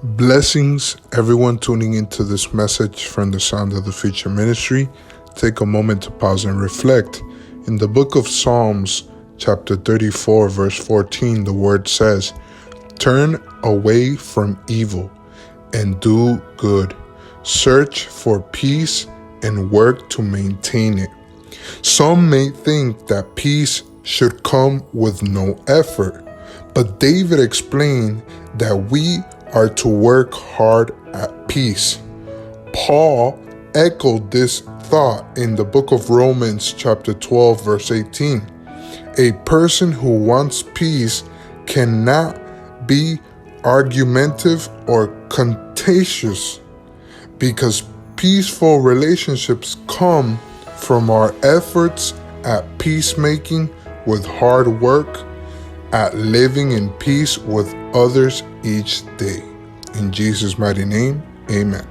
Blessings, everyone tuning into this message from the Sound of the Future Ministry. Take a moment to pause and reflect. In the book of Psalms, chapter 34, verse 14, the word says, "Turn away from evil and do good. Search for peace and work to maintain it." Some may think that peace should come with no effort, but David explained that we are to work hard at peace. Paul echoed this thought in the book of Romans chapter 12 verse 18. A person who wants peace cannot be argumentative or contentious, because peaceful relationships come from our efforts at peacemaking with hard work, at living in peace with others each day. In Jesus' mighty name, amen.